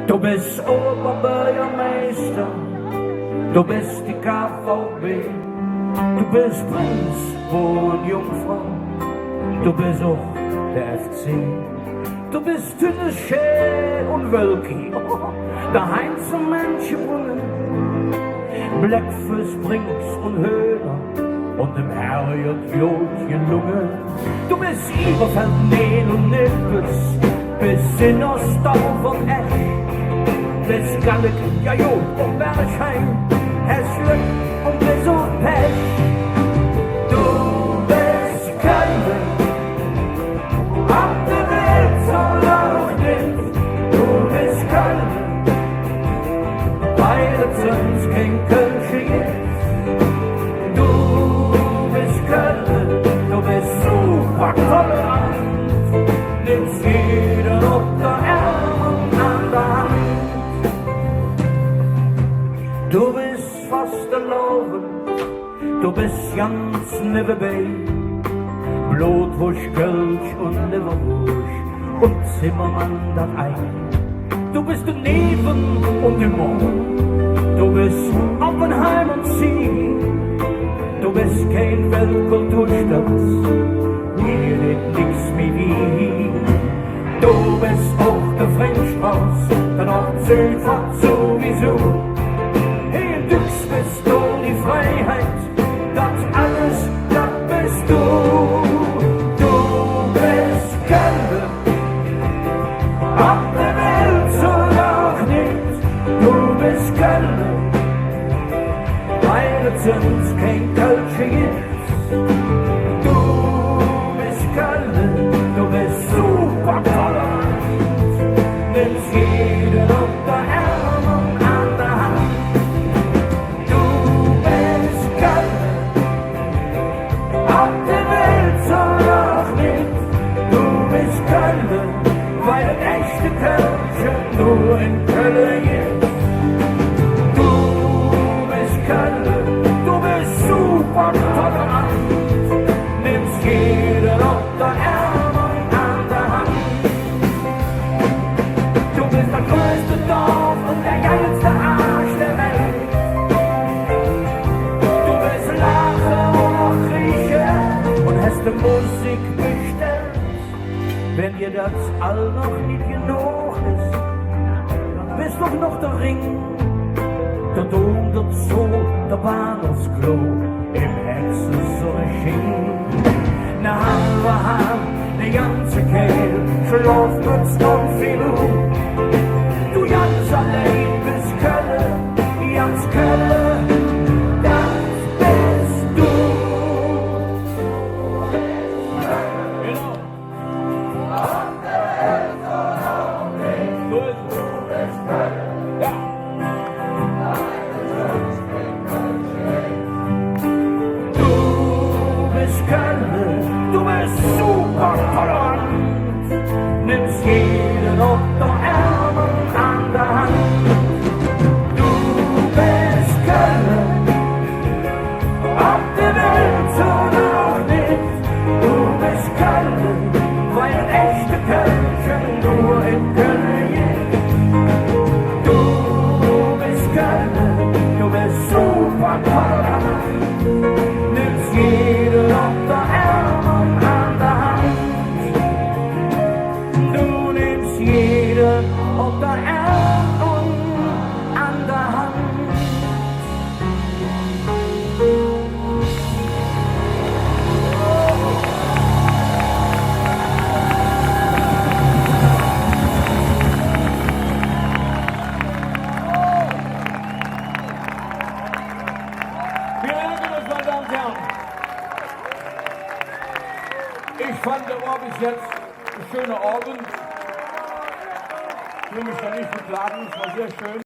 Du bist Oberbürgermeister, du bist die KVB, du bist Prinz und Jungfrau, du bist auch der FC. Du bist Tünische und Wölki, der Heinz und Menschenbrunnen, Blackfuss, Brinks und Höhler und im Herrjot gelungen. Du bist Iberfeld, Nehl und Nippes, bis in Ostdorf und Esch, bis Gallig, ja Jod und Bergheim, Hässlich und bis und Pech. Du bist Köln, ab der Welt soll auch nicht. Du bist Köln, weil es sonst kein Kölsche ist. Du bist Köln, du bist super tolerant, nimmst jeder auf der Arm und an der Hand. Du bist fast erlauben, du bist ganz Neverbay, Blutwurst, Kölsch und Leverwurst und Zimmermann dat Ei. Du bist der Neben und der Mond, du bist Oppenheim und Sieg, du bist kein Weltkulturstadt, hier lebt nix mehr wie. Du bist auch der Frenchstrauß, der Nord-Südfahrt sowieso. In Düx bist du die Freiheit, das alles, das bist du. Du bist Köln, ab der Welt soll auch nicht. Du bist Köln, weil es sonst kein Kölsche ist. Du bist Köln, du bist super tolerant, nimmst jeden auf der Arm und an der Hand. Du bist Köln, ab der Welt soll auch nicht. Du bist Köln, weil das echte Kölsche nur in Köln ist. Du bist Köln, du bist super tolerant, nimmst jeden auf der Arm und an der Hand. Du bist das größte Dorf und der geilste Arsch der Welt. Du bist Lache und auch Grieche und hast die Musik bestellt. Wenn dir das all noch nicht genug ist, dann bist doch noch der Ring, der Dom, der Zoo, der Bahnhofsklo, im Herzen so ein Sching. Ne halbe Hand, ne ganze Kehl, Schlafmütz und Filou. Du ganz allein bist Köln, ganz Köln, das bist du. Genau. Du bist Köln. Ja. Du bist Köln, du bist super tolerant, nimmst jeden auf der Arm und an der Hand. Du bist Köln, ab der Welt soll auch nicht. Du bist Köln, weil echte Kölschen nur in Köln ist. Du bist Köln, du bist super tolerant, nimmst jeden auf der Arm und an der Hand. Du nimmst jeden auf der Arm und an der Hand. Vielen Dank, meine Damen und Herren. Ich fand, der war bis jetzt ein schöner Abend. Ich will mich da nicht beklagen, es war sehr schön.